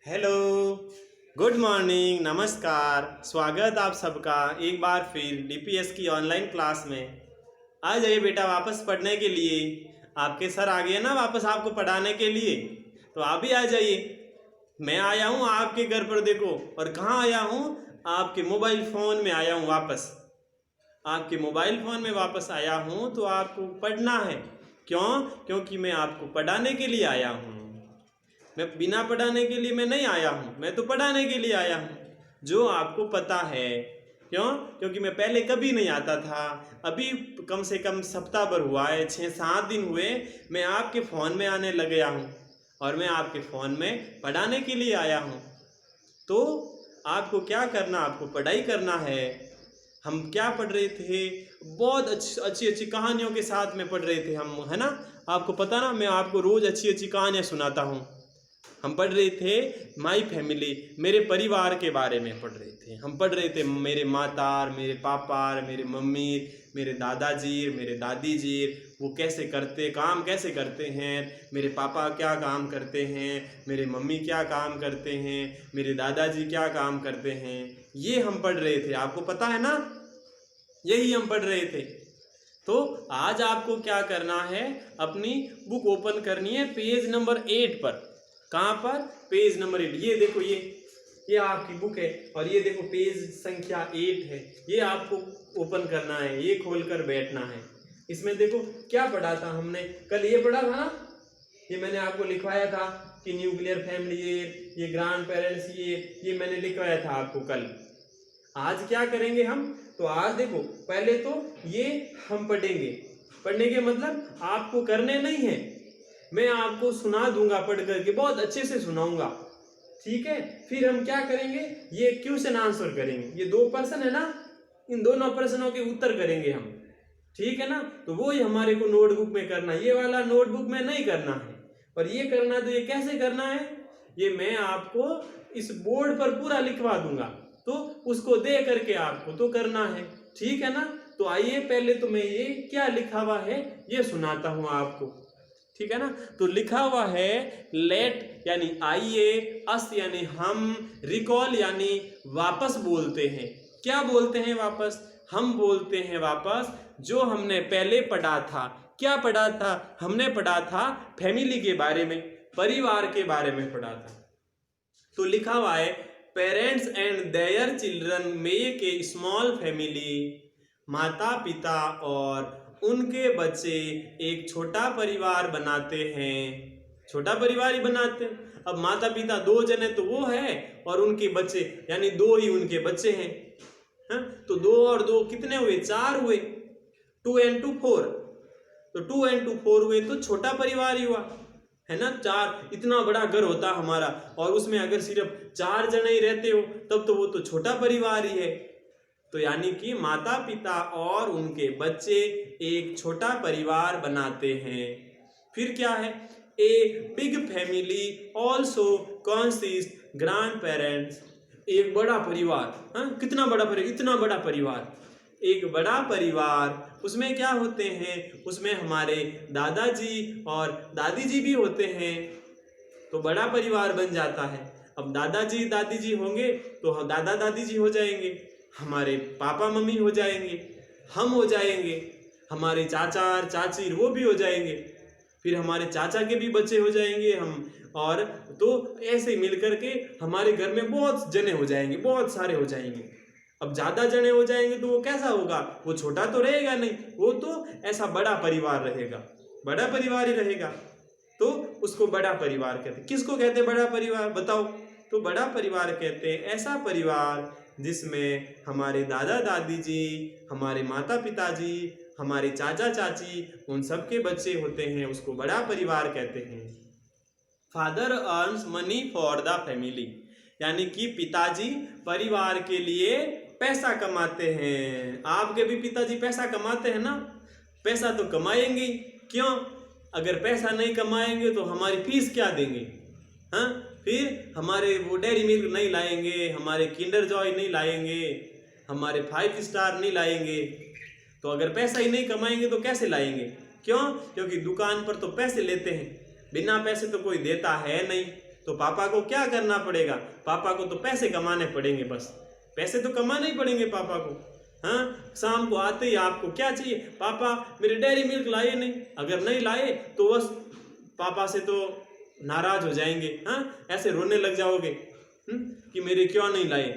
Hello, good morning, नमस्कार। स्वागत आप सबका एक बार फिर डीपीएस की ऑनलाइन क्लास में। आ जाइए बेटा वापस पढ़ने के लिए। आपके सर आ गए ना वापस आपको पढ़ाने के लिए, तो आप भी आ जाइए। मैं आया हूँ आपके घर पर, देखो। और कहाँ आया हूँ? आपके मोबाइल फ़ोन में आया हूँ वापस। आपके मोबाइल फ़ोन में वापस आया हूँ तो आपको पढ़ना है। क्यों? क्योंकि मैं आपको पढ़ाने के लिए आया हूँ। मैं बिना पढ़ाने के लिए मैं नहीं आया हूँ, मैं तो पढ़ाने के लिए आया हूँ, जो आपको पता है। क्यों? क्योंकि मैं पहले कभी नहीं आता था। अभी कम से कम सप्ताह भर हुआ है, 6-7 दिन हुए मैं आपके फ़ोन में आने लग गया हूँ और मैं आपके फ़ोन में पढ़ाने के लिए आया हूँ। तो आपको क्या करना, आपको पढ़ाई करना है। हम क्या पढ़ रहे थे? बहुत अच्छी अच्छी कहानियों के साथ में पढ़ रहे थे हम, है ना? आपको पता ना, मैं आपको रोज़ अच्छी अच्छी कहानियाँ सुनाता हूँ। हम पढ़ रहे थे माई फैमिली, मेरे परिवार के बारे में पढ़ रहे थे। हम पढ़ रहे थे मेरे माता, मेरे पापा, मेरे मम्मी, मेरे दादाजी, मेरे दादी जी, वो काम कैसे करते हैं। मेरे पापा क्या काम करते हैं, मेरे मम्मी क्या काम करते हैं, मेरे दादाजी क्या काम करते हैं, ये हम पढ़ रहे थे। आपको पता है ना, यही हम पढ़ रहे थे। तो आज आपको क्या करना है, अपनी बुक ओपन करनी है पेज नंबर 8 पर। कहाँ पर? Page number 8। ये देखो, ये आपकी बुक है और ये देखो पेज संख्या 8 है। ये आपको ओपन करना है, ये खोलकर बैठना है। इसमें देखो क्या पढ़ा था हमने कल, ये पढ़ा था ना, ये मैंने आपको लिखवाया था कि न्यूक्लियर फैमिली ये ग्रैंड पेरेंट्स ये मैंने लिखवाया था आपको कल। आज क्या करेंगे हम? तो आज देखो, पहले तो ये हम पढ़ेंगे। पढ़ने के मतलब आपको करने नहीं है, मैं आपको सुना दूंगा, पढ़ करके बहुत अच्छे से सुनाऊंगा, ठीक है? फिर हम क्या करेंगे, ये क्वेश्चन आंसर करेंगे। ये 2 प्रश्न है ना, इन दोनों प्रश्नों के उत्तर करेंगे हम, ठीक है ना? तो वो ही हमारे को नोटबुक में करना, ये वाला नोटबुक में नहीं करना है। और ये करना, तो ये कैसे करना है, ये मैं आपको इस बोर्ड पर पूरा लिखवा दूंगा, तो उसको दे करके आपको तो करना है, ठीक है ना? तो आइए, पहले तो मैं ये क्या लिखा हुआ है ये सुनाता हूं आपको, ठीक है ना? तो लिखा हुआ है लेट यानी आइए, अस यानी हम, रिकॉल यानी वापस बोलते हैं। क्या बोलते हैं वापस? हम बोलते हैं वापस जो हमने पहले पढ़ा था। क्या पढ़ा था? हमने पढ़ा था फैमिली के बारे में, परिवार के बारे में पढ़ा था। तो लिखा हुआ है parents and their children make a small family. माता पिता और उनके बच्चे एक छोटा परिवार बनाते हैं। छोटा परिवार ही बनाते हैं। अब माता पिता 2 जने तो वो है, और उनके बच्चे यानी 2 ही उनके बच्चे हैं। हाँ? तो 2 और 2 कितने हुए? 4 हुए। 2 and 2 4। तो 2 and 2 4 हुए, तो छोटा परिवार ही हुआ, है ना? 4 इतना बड़ा घर होता हमारा, और उसमें अगर सिर्फ 4 जने ही रहते हो तब तो वो तो छोटा परिवार ही है। तो यानी कि माता पिता और उनके बच्चे एक छोटा परिवार बनाते हैं। फिर क्या है? A big family also consist grand parents. एक बड़ा परिवार, हाँ, कितना बड़ा परिवार? इतना बड़ा परिवार, एक बड़ा परिवार। उसमें क्या होते हैं? उसमें हमारे दादाजी और दादी जी भी होते हैं, तो बड़ा परिवार बन जाता है। अब दादाजी दादी जी होंगे तो हम दादा दादी जी हो जाएंगे, हमारे पापा मम्मी हो जाएंगे, हम हो जाएंगे, हमारे चाचा और चाची वो भी हो जाएंगे, फिर हमारे चाचा के भी बच्चे हो जाएंगे हम, और तो ऐसे मिल करके हमारे घर में बहुत जने हो जाएंगे, बहुत सारे हो जाएंगे। अब ज्यादा जने हो जाएंगे तो वो कैसा होगा? वो छोटा तो रहेगा नहीं, वो तो ऐसा बड़ा परिवार रहेगा, बड़ा परिवार ही रहेगा। तो उसको बड़ा परिवार कहते हैं। किसको कहते हैं बड़ा परिवार? बताओ। तो बड़ा परिवार कहते हैं ऐसा परिवार जिसमें हमारे दादा दादी जी, हमारे माता पिता जी, हमारे चाचा चाची, उन सबके बच्चे होते हैं, उसको बड़ा परिवार कहते हैं। Father earns money for the family, यानी कि पिताजी परिवार के लिए पैसा कमाते हैं। आपके भी पिताजी पैसा कमाते हैं ना? पैसा तो कमाएंगे ही। क्यों? अगर पैसा नहीं कमाएंगे तो हमारी फीस क्या देंगे? हाँ, फिर हमारे वो डेयरी मिल्क नहीं लाएंगे, हमारे किंडर जॉय नहीं लाएंगे, हमारे 5 स्टार नहीं लाएंगे। तो अगर पैसा ही नहीं कमाएंगे तो कैसे लाएंगे? क्यों? क्योंकि दुकान पर तो पैसे लेते हैं, बिना पैसे तो कोई देता है नहीं। तो पापा को क्या करना पड़ेगा, पापा को तो पैसे कमाने पड़ेंगे, बस पैसे तो कमाने ही पड़ेंगे पापा को। हाँ, शाम को आते ही आपको क्या चाहिए, पापा मेरे डेयरी मिल्क लाए नहीं, अगर नहीं लाए तो बस पापा से तो नाराज हो जाएंगे। हाँ, ऐसे रोने लग जाओगे कि मेरे क्यों नहीं लाए।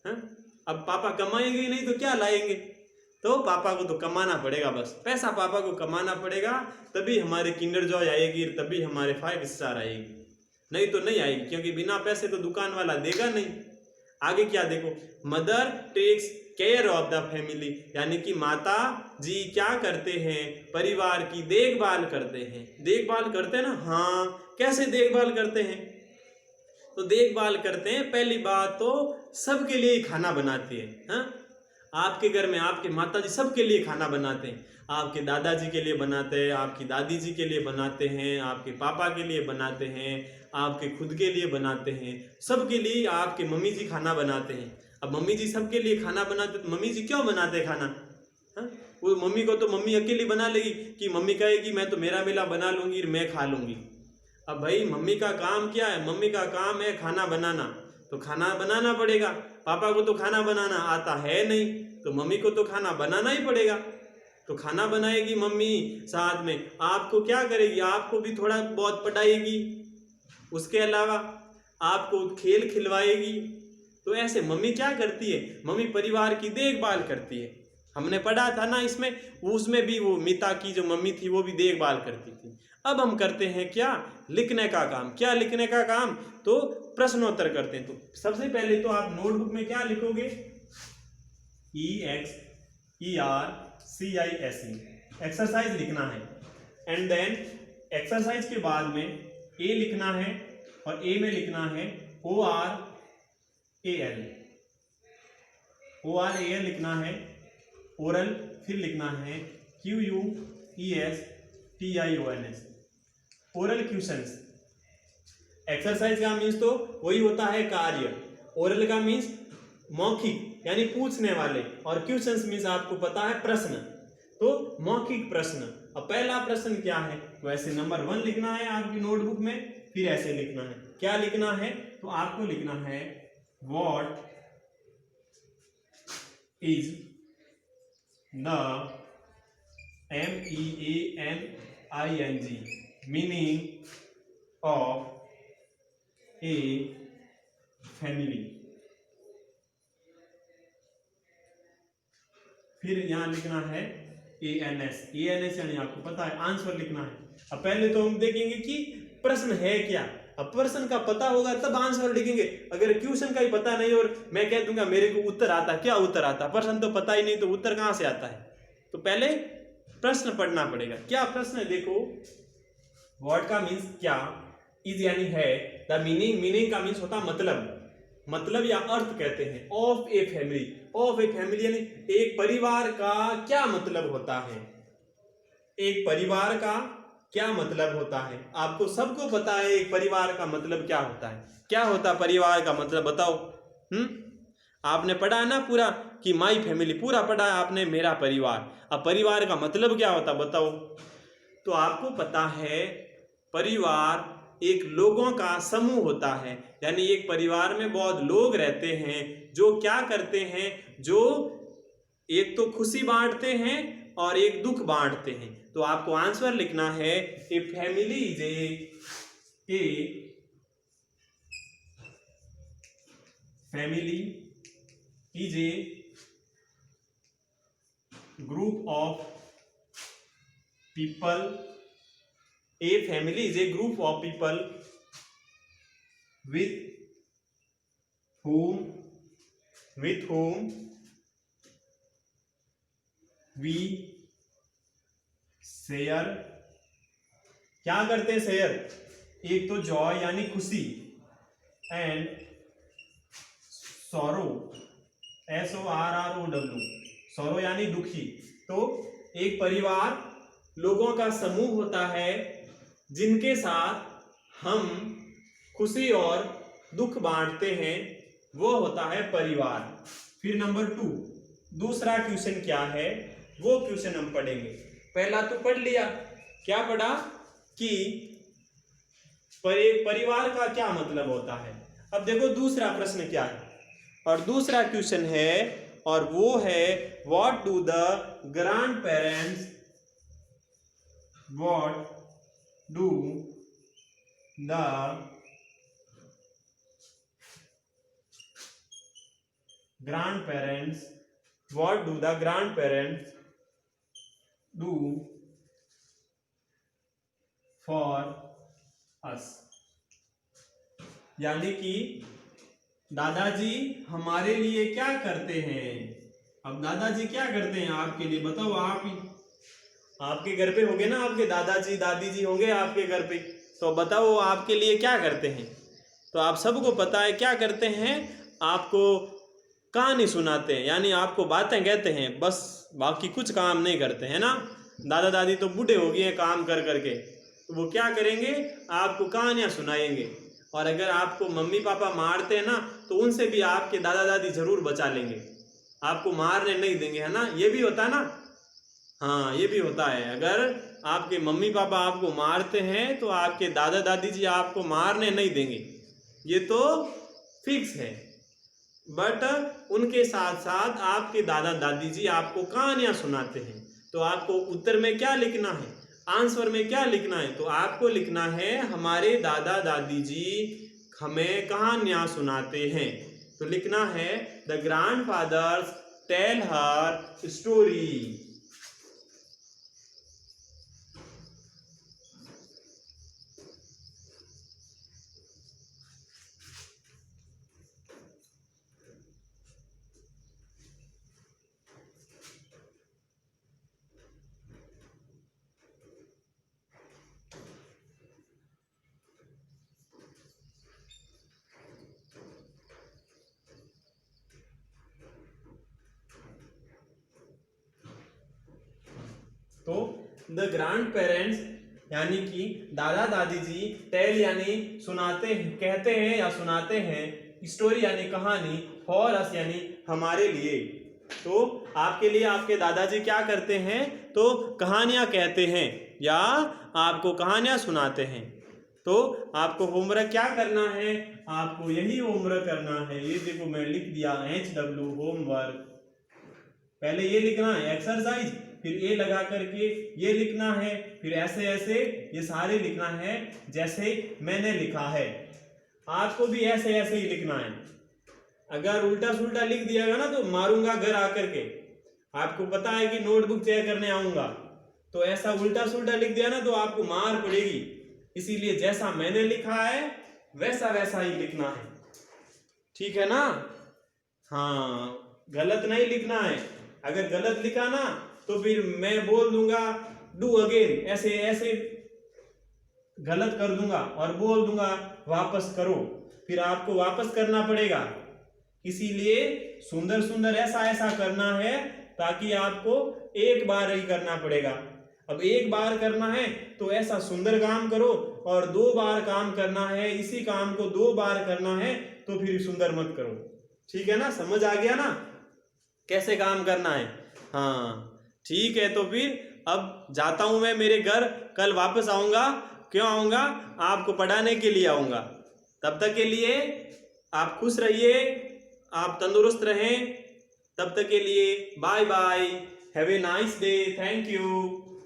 हाँ, अब पापा कमाएंगे ही नहीं तो क्या लाएंगे, तो पापा को तो कमाना पड़ेगा, बस पैसा पापा को कमाना पड़ेगा, तभी हमारे किंडर जॉय आएगी, तभी हमारे 5 स्टार आएगी, नहीं तो नहीं आएगी, क्योंकि बिना पैसे तो दुकान वाला देगा नहीं। आगे क्या देखो, mother takes care of the family, यानी कि माता जी क्या करते हैं, परिवार की देखभाल करते हैं। देखभाल करते हैं ना, हाँ, कैसे देखभाल करते हैं, तो देखभाल करते हैं, पहली बात तो सबके लिए खाना बनाती है। हाँ, आपके घर में आपके माता जी सबके लिए खाना बनाते हैं, आपके दादाजी के लिए बनाते हैं, आपकी दादी जी के लिए बनाते हैं, आपके पापा के लिए बनाते हैं, आपके खुद के लिए बनाते हैं, सबके लिए आपके मम्मी जी खाना बनाते हैं। अब मम्मी जी सबके लिए खाना बनाते, तो मम्मी जी क्यों बनाते खाना? हाँ, वो मम्मी को तो मम्मी अकेली बना लेगी कि मम्मी कहेगी मैं तो मेरा मेला बना लूंगी, मैं खा लूंगी। अब भाई मम्मी का काम क्या है, मम्मी का काम है खाना बनाना, तो खाना बनाना पड़ेगा। पापा को तो खाना बनाना आता है नहीं, तो मम्मी को तो खाना बनाना ही पड़ेगा, तो खाना बनाएगी मम्मी, साथ में आपको क्या करेगी, आपको भी थोड़ा बहुत पढ़ाएगी, उसके अलावा आपको खेल खिलवाएगी। तो ऐसे मम्मी क्या करती है, मम्मी परिवार की देखभाल करती है। हमने पढ़ा था ना इसमें, उसमें भी वो मीता की जो मम्मी थी वो भी देखभाल करती थी। अब हम करते हैं क्या, लिखने का काम। क्या लिखने का काम, तो प्रश्नोत्तर करते हैं। तो सबसे पहले तो आप नोटबुक में क्या लिखोगे, EXERCISE एक्सरसाइज लिखना है, एंड देन एक्सरसाइज के बाद में ए लिखना है, और ए में लिखना है ORAL लिखना है, ओरल, फिर लिखना है QUESTIONS, ओरल क्वेश्चंस। एक्सरसाइज का मीन्स तो वही होता है कार्य, ओरल का मीन्स मौखिक यानी पूछने वाले, और क्वेश्चंस मीन्स आपको पता है प्रश्न, तो मौखिक प्रश्न। अब पहला प्रश्न क्या है, तो ऐसे नंबर 1 लिखना है आपकी नोटबुक में, फिर ऐसे लिखना है, क्या लिखना है, तो आपको लिखना है what is the MEANING meaning of a family. फिर यहां लिखना है ANS यानी आपको पता है आंसर लिखना है। अब पहले तो हम देखेंगे कि प्रश्न है क्या, अब प्रश्न का पता होगा तब आंसर लिखेंगे। अगर क्वेश्चन का ही पता नहीं और मैं कह दूंगा मेरे को उत्तर आता है, क्या उत्तर आता, प्रश्न तो पता ही नहीं, तो उत्तर कहां से आता है, तो पहले प्रश्न पढ़ना पड़ेगा। क्या प्रश्न है, देखो व्हाट का मीन्स क्या, इज यानी है, द मीनिंग का मीन्स होता मतलब या अर्थ कहते हैं, ऑफ ए फैमिली यानी एक परिवार का क्या मतलब होता है, एक परिवार का क्या मतलब होता है। आपको सबको पता है एक परिवार का मतलब क्या होता है, क्या होता है परिवार का मतलब, बताओ। आपने पढ़ा है ना पूरा कि माई फैमिली, पूरा पढ़ा है आपने, मेरा परिवार। अब परिवार का मतलब क्या होता है बताओ, तो आपको पता है परिवार एक लोगों का समूह होता है, यानी एक परिवार में बहुत लोग रहते हैं जो क्या करते हैं, जो एक तो खुशी बांटते हैं और एक दुख बांटते हैं। तो आपको आंसर लिखना है a family is a group of people, A family is a group of people with whom we share, क्या करते हैं शेयर, एक तो जॉय यानी खुशी, एंड सॉरो SORROW, सॉरो यानी दुखी। तो एक परिवार लोगों का समूह होता है जिनके साथ हम खुशी और दुख बांटते हैं, वो होता है परिवार। फिर नंबर 2 दूसरा क्वेश्चन क्या है, वो क्वेश्चन हम पढ़ेंगे। पहला तो पढ़ लिया, क्या पढ़ा कि पर एक परिवार का क्या मतलब होता है। अब देखो दूसरा प्रश्न क्या है, और दूसरा क्वेश्चन है, और वो है what do the grand parents, what do the grandparents, what do the grandparents do for us। यानी कि दादाजी हमारे लिए क्या करते हैं। अब दादाजी क्या करते हैं आपके लिए, बताओ आप ही। आपके घर पे होंगे ना, आपके दादाजी दादी जी होंगे आपके घर पे, तो बताओ आपके लिए क्या करते हैं। तो आप सबको पता है क्या करते हैं, आपको कहानी सुनाते हैं, यानी आपको बातें कहते हैं, बस बाकी कुछ काम नहीं करते हैं ना। दादा दादी तो बूढ़े हो गए हैं काम कर करके, तो वो क्या करेंगे, आपको कहानियाँ सुनाएंगे। और अगर आपको मम्मी पापा मारते हैं ना, तो उनसे भी आपके दादा दादी जरूर बचा लेंगे, आपको मारने नहीं देंगे, है ना। ये भी होता है ना, हाँ ये भी होता है। अगर आपके मम्मी पापा आपको मारते हैं तो आपके दादा दादी जी आपको मारने नहीं देंगे, ये तो फिक्स है। बट उनके साथ साथ आपके दादा दादी जी आपको कहानियां सुनाते हैं। तो आपको उत्तर में क्या लिखना है, आंसर में क्या लिखना है, तो आपको लिखना है हमारे दादा दादी जी हमें कहानियां सुनाते हैं। तो लिखना है the grandfathers tell her story. तो द ग्रैंड पेरेंट्स यानी कि दादा दादी जी, टेल यानी सुनाते हैं, कहते हैं या सुनाते हैं, स्टोरी यानी कहानी, फॉर अस यानी हमारे लिए। तो आपके लिए आपके दादाजी क्या करते हैं, तो कहानियां कहते हैं या आपको कहानियां सुनाते हैं। तो आपको होमवर्क क्या करना है, आपको यही होमवर्क करना है। ये देखो मैं लिख दिया HW होमवर्क। पहले ये लिखना है एक्सरसाइज, फिर ए लगा करके ये लिखना है, फिर ऐसे ऐसे ये सारे लिखना है जैसे मैंने लिखा है। आपको भी ऐसे ऐसे ही लिखना है। अगर उल्टा सुल्टा लिख दिया ना तो मारूंगा घर आकर के। आपको पता है कि नोटबुक चेक करने आऊंगा, तो ऐसा उल्टा सुल्टा लिख दिया ना तो आपको मार पड़ेगी। इसीलिए जैसा मैंने लिखा है वैसा वैसा ही लिखना है, ठीक है ना। हाँ गलत नहीं लिखना है। अगर गलत लिखा ना तो फिर मैं बोल दूंगा डू अगेन, ऐसे ऐसे गलत कर दूंगा और बोल दूंगा वापस करो, फिर आपको वापस करना पड़ेगा। इसीलिए सुंदर सुंदर ऐसा ऐसा करना है ताकि आपको एक बार ही करना पड़ेगा। अब एक बार करना है तो ऐसा सुंदर काम करो, और 2 बार काम करना है, इसी काम को 2 बार करना है तो फिर सुंदर मत करो, ठीक है ना। समझ आ गया ना कैसे काम करना है। हाँ ठीक है, तो फिर अब जाता हूं मैं मेरे घर, कल वापस आऊंगा। क्यों आऊंगा, आपको पढ़ाने के लिए आऊंगा। तब तक के लिए आप खुश रहिए, आप तंदुरुस्त रहें। तब तक के लिए bye bye, have a nice day, thank you.